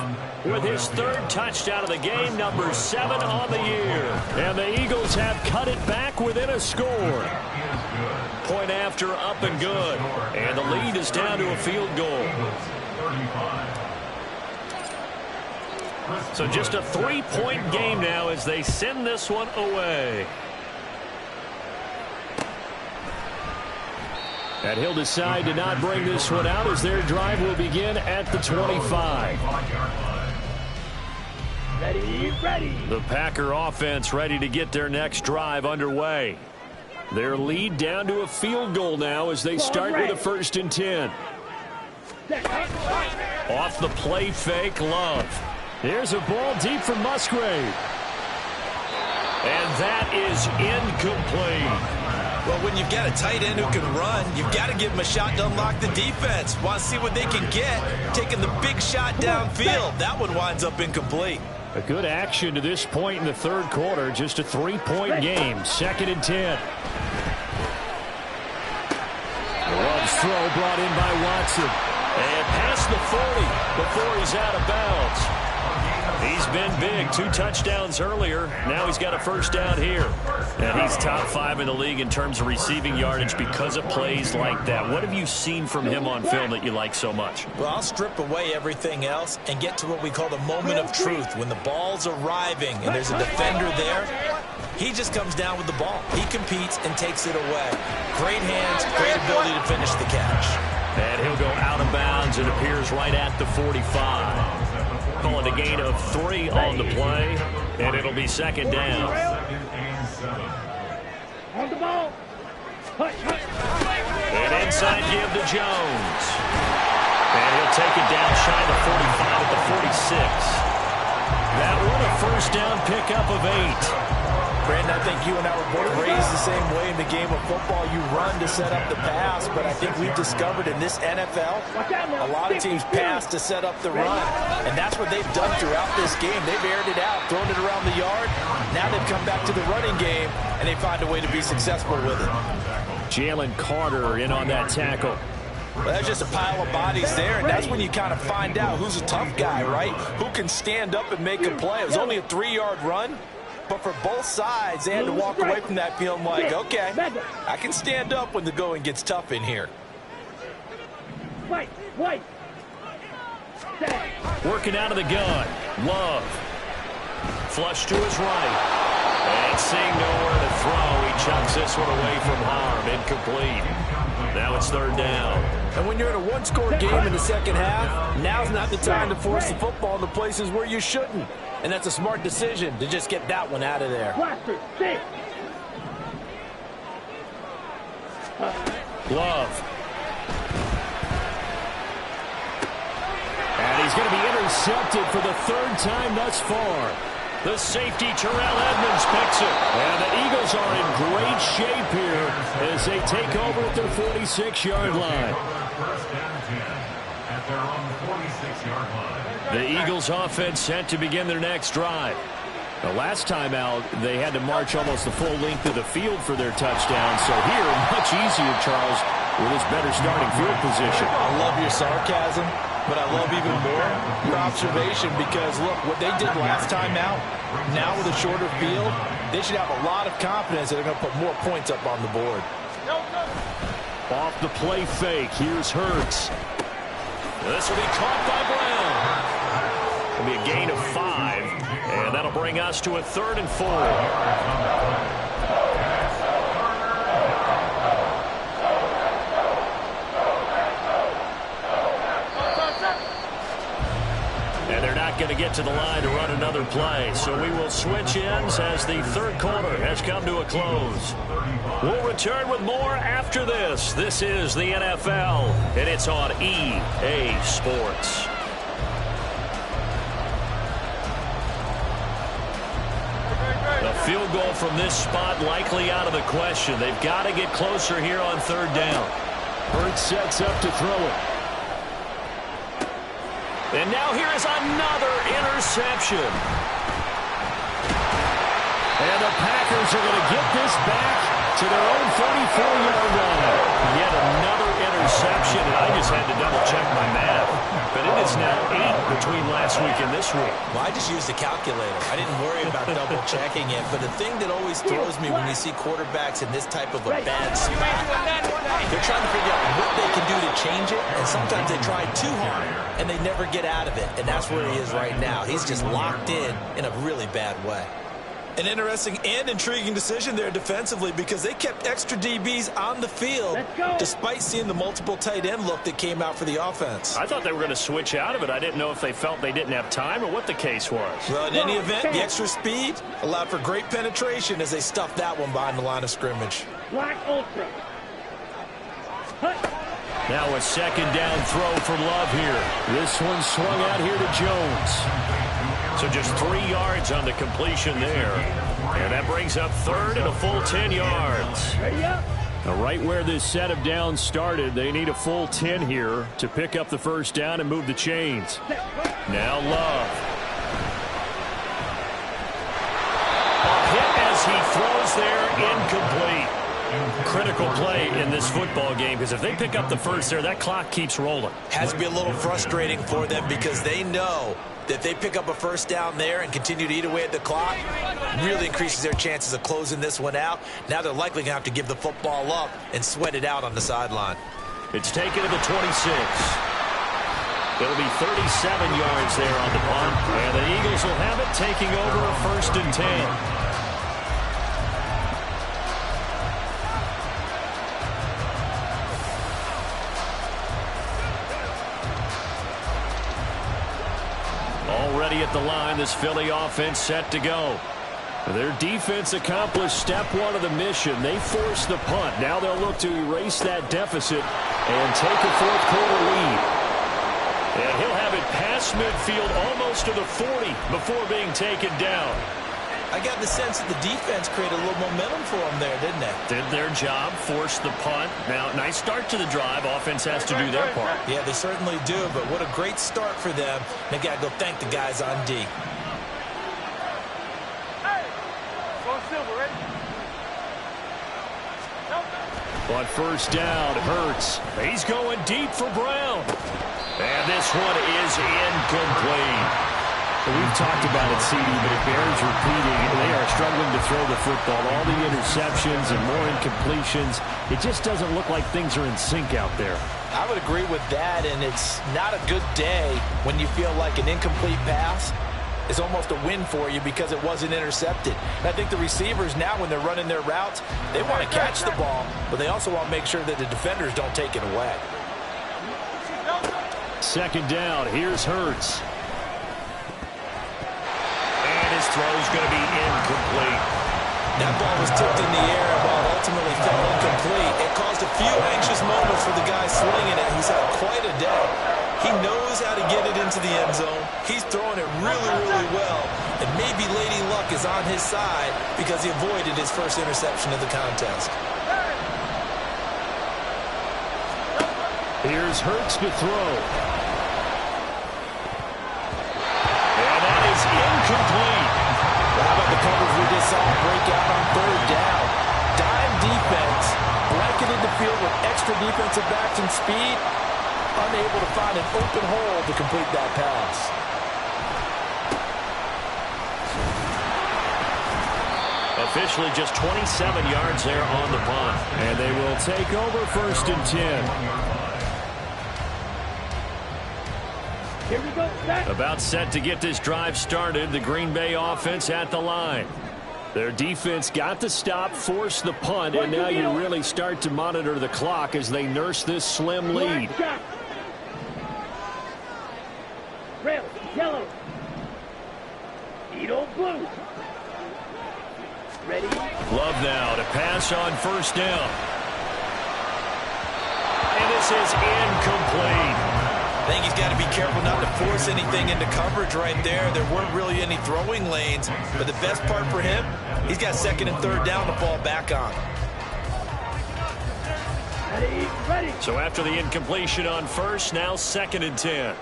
with his 3rd touchdown of the game, number 7 on the year. And the Eagles have cut it back within a score. Point after, up and good. And the lead is down to a field goal. So just a 3-point game now as they send this one away. And he'll decide to not bring this one out as their drive will begin at the 25. Ready. The Packer offense ready to get their next drive underway. Their lead down to a field goal now as they start with a 1st and 10. Off the play fake, Love. Here's a ball deep from Musgrave. And that is incomplete. Well, when you've got a tight end who can run, you've got to give him a shot to unlock the defense. Want to see what they can get, taking the big shot downfield. That one winds up incomplete. A good action to this point in the 3rd quarter. Just a 3-point game. 2nd and 10. Love's throw brought in by Watson. And past the 40 before he's out of bounds. He's been big. 2 touchdowns earlier. Now he's got a 1st down here. And he's top 5 in the league in terms of receiving yardage because of plays like that. What have you seen from him on film that you like so much? Well, I'll strip away everything else and get to what we call the moment of truth. When the ball's arriving and there's a defender there, he just comes down with the ball. He competes and takes it away. Great hands, great ability to finish the catch. And he'll go out of bounds. It appears right at the 45. Call it a gain of 3 on the play, and it'll be 2nd down. On the ball. An inside give to Jones. And he'll take it down shy of the 45 at the 46. That one a 1st down pickup of 8. Brandon, I think you and I were both raised the same way in the game of football. You run to set up the pass, but I think we've discovered in this NFL, a lot of teams pass to set up the run. And that's what they've done throughout this game. They've aired it out, thrown it around the yard. Now they've come back to the running game, and they find a way to be successful with it. Jalen Carter in on that tackle. Well, that's just a pile of bodies there, and that's when you kind of find out who's a tough guy, right? Who can stand up and make a play. It was only a 3-yard run. But for both sides, they had to walk away from that feeling like, okay, I can stand up when the going gets tough in here. White. Working out of the gun. Love. Flush to his right. And seeing nowhere to throw, he chucks this one away from harm. Incomplete. Now it's 3rd down. And when you're in a 1-score game in the 2nd half, now's not the time to force the football in the places where you shouldn't. And that's a smart decision to just get that one out of there. Love. And he's going to be intercepted for the third time thus far. The safety, Terrell Edmonds, picks it. And the Eagles are in great shape here as they take over at their 46-yard line. First and 10 at their own 46-yard line. The Eagles offense set to begin their next drive. The last time out, they had to march almost the full length of the field for their touchdown. So here, much easier, Charles, with his better starting field position. I love your sarcasm, but I love even more your observation because, look, what they did last time out, now with a shorter field, they should have a lot of confidence that they're going to put more points up on the board. Off the play fake, here's Hurts. This will be caught by Brown. It'll be a gain of 5, and that'll bring us to a 3rd and 4. Going to get to the line to run another play, so we will switch ends as the third quarter has come to a close. We'll return with more after this. This is the NFL, and it's on EA Sports. A field goal from this spot likely out of the question. They've got to get closer here on third down. Hurts sets up to throw it. And now here is another interception. And the Packers are going to get this back to their own 44-yard line. Yet another interception, and I just had to double-check my math. But it is now 8 between last week and this week. Well, I just used a calculator. I didn't worry about double-checking it. But the thing that always throws me when you see quarterbacks in this type of a bad spot, they're trying to figure out what they can do to change it, and sometimes they try too hard, and they never get out of it, and that's where he is right now. He's just locked in a really bad way. An interesting and intriguing decision there defensively because they kept extra DBs on the field despite seeing the multiple tight end look that came out for the offense. I thought they were going to switch out of it. I didn't know if they felt they didn't have time or what the case was. Well, in any event, the extra speed allowed for great penetration as they stuffed that one behind the line of scrimmage. Black Ultra. Now a second down throw for Love here. This one swung out here to Jones. So just 3 yards on the completion there. And that brings up third and a full 10 yards. Now right where this set of downs started, they need a full 10 here to pick up the first down and move the chains. Now Love. A hit as he throws there, incomplete. Critical play in this football game because if they pick up the first there, that clock keeps rolling. Has to be a little frustrating for them because they know that if they pick up a first down there and continue to eat away at the clock, really increases their chances of closing this one out. Now they're likely going to have to give the football up and sweat it out on the sideline. It's taken to the 26. It'll be 37 yards there on the punt, and the Eagles will have it taking over a 1st and 10. Already at the line, this Philly offense set to go. Their defense accomplished step 1 of the mission. They forced the punt. Now they'll look to erase that deficit and take a 4th quarter lead. And he'll have it past midfield almost to the 40 before being taken down. I got the sense that the defense created a little momentum for them there, didn't they? Did their job, forced the punt. Now, nice start to the drive. Offense has to do their part. Yeah, they certainly do, but what a great start for them. They got to go thank the guys on D. On first down, Hurts. He's going deep for Brown. And this one is incomplete. We've talked about it, CD, but it bears repeating. They are struggling to throw the football. All the interceptions and more incompletions. It just doesn't look like things are in sync out there. I would agree with that, and it's not a good day when you feel like an incomplete pass is almost a win for you because it wasn't intercepted. And I think the receivers now, when they're running their routes, they want to catch the ball, but they also want to make sure that the defenders don't take it away. Second down, here's Hurts. And his throw's going to be incomplete. That ball was tipped in the air, and while it ultimately fell incomplete, it caused a few anxious moments for the guy slinging it. He's had quite a day. He knows how to get it into the end zone. He's throwing it really, really well. And maybe Lady Luck is on his side because he avoided his first interception of the contest. Here's Hurts to throw. And that is incomplete. How about the coverage we just saw break out on third down? Dime defense, blanketed the field with extra defensive backs and speed, unable to find an open hole to complete that pass. Officially just 27 yards there on the punt. And they will take over 1st and 10. Here we go, set. About set to get this drive started. The Green Bay offense at the line. Their defense got the stop, forced the punt, and now you really start to monitor the clock as they nurse this slim lead. Red, yellow. Edo blue. Ready? Love now to pass on 1st down. And this is incomplete. I think he's got to be careful not to force anything into coverage right there. There weren't really any throwing lanes, but the best part for him, he's got 2nd and 3rd down to fall back on. Ready, ready. So after the incompletion on 1st, now 2nd and 10.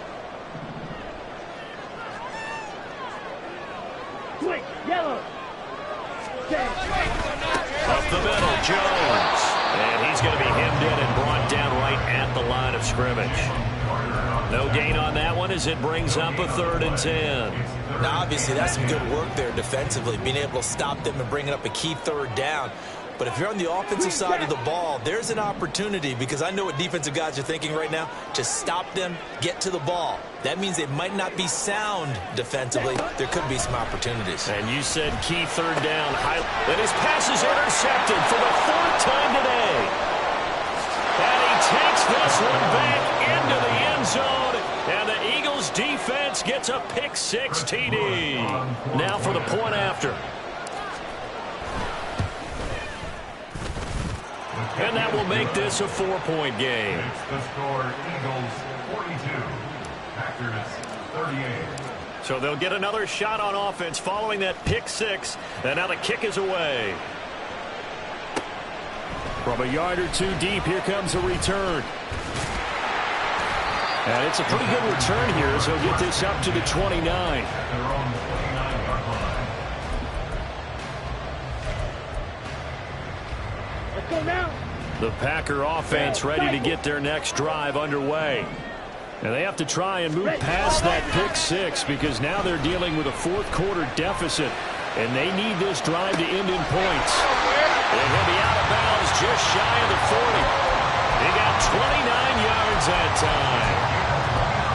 Quick, yellow. Up the middle, Jones. And he's going to be hemmed in and brought down right at the line of scrimmage. No gain on that one as it brings up a 3rd and 10. Now, obviously, that's some good work there defensively, being able to stop them and bringing up a key 3rd down. But if you're on the offensive side of the ball, there's an opportunity, because I know what defensive guys are thinking right now, to stop them, get to the ball. That means they might not be sound defensively. There could be some opportunities. And you said key 3rd down. And his pass is intercepted for the 4th time today. And he takes this one back into the end zone. And the Eagles defense gets a pick-6 TD. Now for the point after. And that will make this a 4-point game. The score, Eagles 42, Packers 38. So they'll get another shot on offense following that pick-6. And now the kick is away. From a yard or two deep, here comes a return. And it's a pretty good return here, so he'll get this up to the 29. At their own 29-yard line. Let's go now. The Packer offense ready to get their next drive underway. And they have to try and move past that pick-6 because now they're dealing with a 4th-quarter deficit. And they need this drive to end in points. And he'll be out of bounds just shy of the 40. He got 29 yards that time.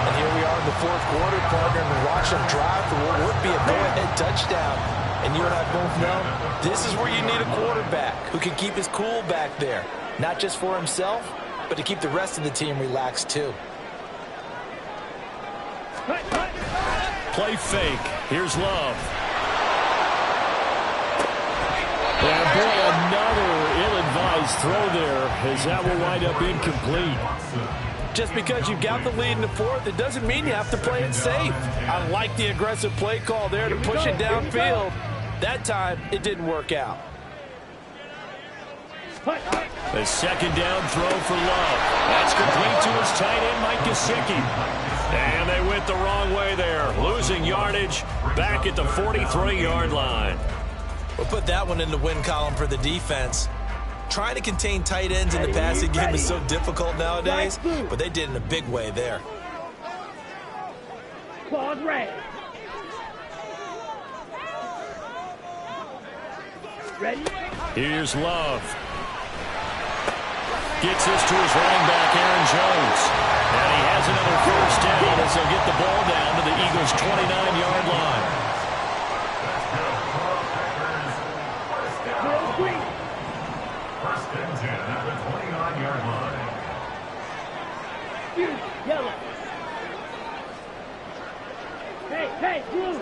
And here we are in the 4th quarter, partner, and watch them drive for what would be a go-ahead touchdown. And you and I both know this is where you need a quarterback who can keep his cool back there. Not just for himself, but to keep the rest of the team relaxed too. Play fake. Here's Love. And boy, another ill-advised throw there as that will wind up incomplete. Just because you've got the lead in the 4th, it doesn't mean you have to play it safe. I like the aggressive play call there to push it downfield. That time, it didn't work out. A 2nd down throw for Love. That's complete to his tight end, Mike Gesicki. And they went the wrong way there, losing yardage back at the 43-yard line. We'll put that one in the win column for the defense. Trying to contain tight ends in the passing game is so difficult nowadays, but they did in a big way there. Claude red. Ready? Here's Love. Gets this to his running back, Aaron Jones. And he has another 1st down as they'll get the ball down to the Eagles' 29-yard line. First and 10 at the 29-yard line. Yellow. Hey, blue.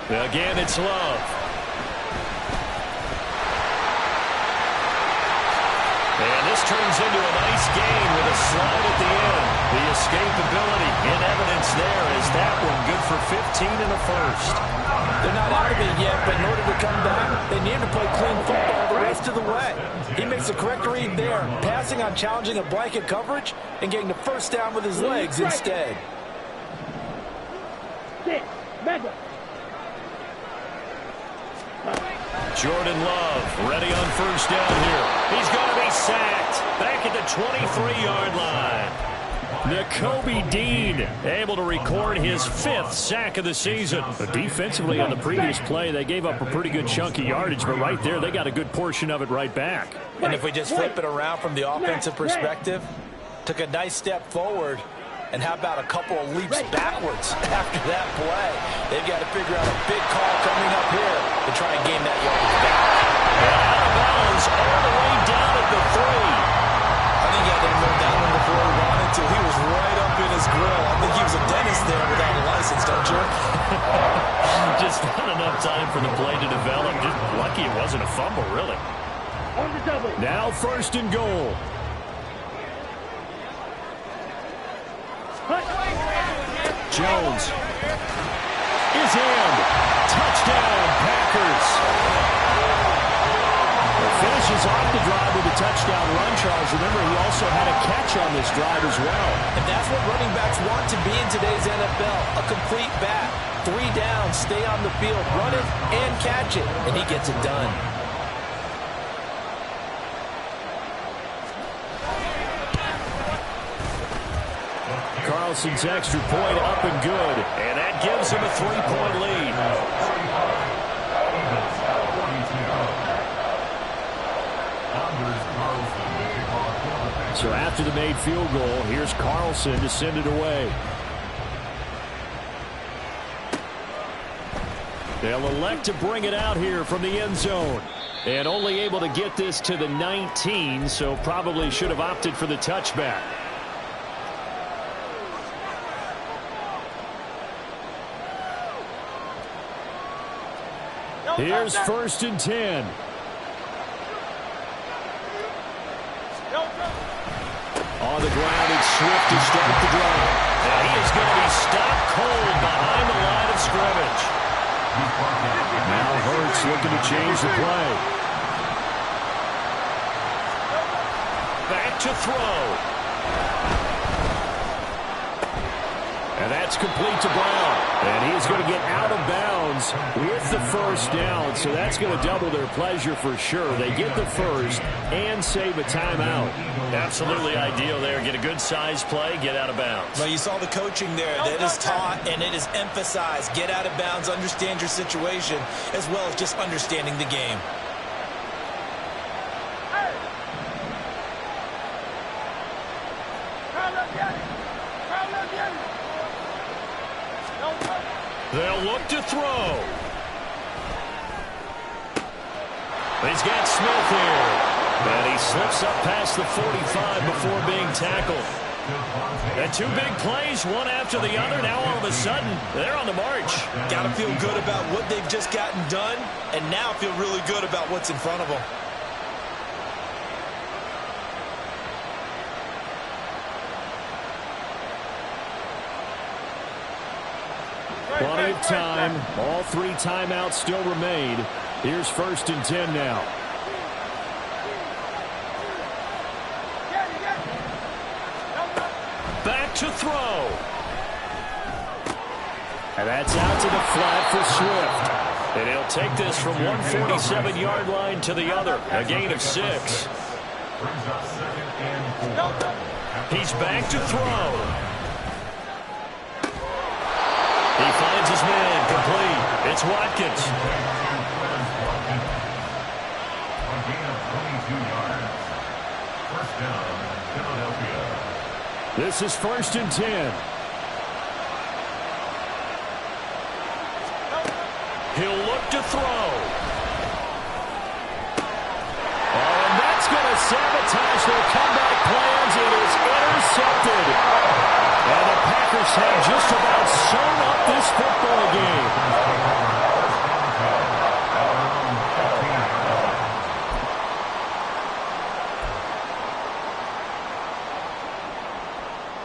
Again, it's Love. And this turns into a nice gain with a slide at the end. The escapability in evidence there is that one good for 15 in the first. They're not out of it yet, but in order to come back, they need to play clean football the rest of the way. He makes a correct read there, passing on challenging a blanket coverage and getting the first down with his legs instead. Jordan Love ready on first down here. He's going to be sacked back at the 23-yard line. Nakobe Dean able to record his 5th sack of the season. But defensively on the previous play, they gave up a pretty good chunk of yardage, but right there they got a good portion of it right back. And if we just flip it around from the offensive perspective, took a nice step forward, and how about a couple of leaps backwards after that play? They've got to figure out a big call coming up here to try and gain that yardage back. And out of bounds all the way down at the 3. I think he had to move that one before he wanted to. He was right up in his grill. I think he was a dentist there without a license, don't you? Just not enough time for the play to develop. Just lucky it wasn't a fumble, really. On the double. Now first and goal. Jones is in. Touchdown, Packers. Finishes off the drive with a touchdown run, Charles. Remember, he also had a catch on this drive as well. And that's what running backs want to be in today's NFL. A complete back. 3 downs, stay on the field, run it and catch it. And he gets it done. Carlson's extra point up and good. And that gives him a 3-point lead. So after the made field goal, here's Carlson to send it away. They'll elect to bring it out here from the end zone. And only able to get this to the 19, so probably should have opted for the touchback. Here's first and 10. On the ground, it's Swift to start the drive. And he is going to be stopped cold behind the line of scrimmage. Now Hurts looking to change the play. Back to throw. And that's complete to Brown. And he's going to get out of bounds with the first down. So that's going to double their pleasure for sure. They get the first and save a timeout. Absolutely ideal there. Get a good size play, get out of bounds. Well, you saw the coaching there. That is taught and it is emphasized. Get out of bounds, understand your situation, as well as just understanding the game. They'll look to throw. He's got Smith here. And he slips up past the 45 before being tackled. And 2 big plays, one after the other. Now all of a sudden, they're on the march. Got to feel good about what they've just gotten done, and now feel really good about what's in front of them. Plenty of time. All 3 timeouts still remain. Here's first and 10 now. Back to throw. And that's out to the flat for Swift. And he'll take this from 147-yard line to the other. A gain of 6. He's back to throw. He finds his man complete. It's Watkins. This is first and 10. He'll look to throw. Oh, and that's going to sabotage their comeback plans. It is intercepted. And the Packers have just about sewn up this football game.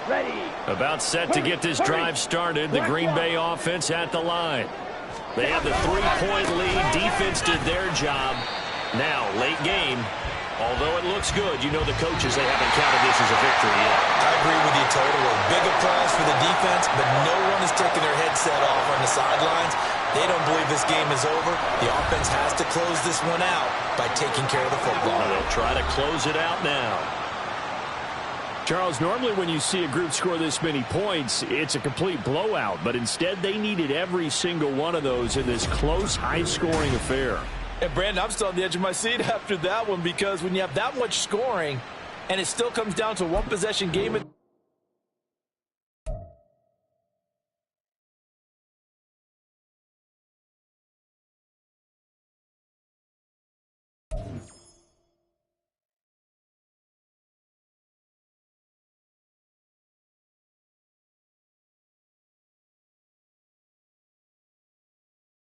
Ready. About set to get this drive started. The Green Bay offense at the line. They had the 3-point lead. Defense did their job. Now, late game. Although it looks good, you know the coaches, they haven't counted this as a victory yet. I agree with you totally. Big applause for the defense, but no one is taking their headset off on the sidelines. They don't believe this game is over. The offense has to close this one out by taking care of the football. They'll try to close it out now. Charles, normally when you see a group score this many points, it's a complete blowout. But instead, they needed every single one of those in this close, high-scoring affair. And, Brandon, I'm still on the edge of my seat after that one because when you have that much scoring and it still comes down to one possession game.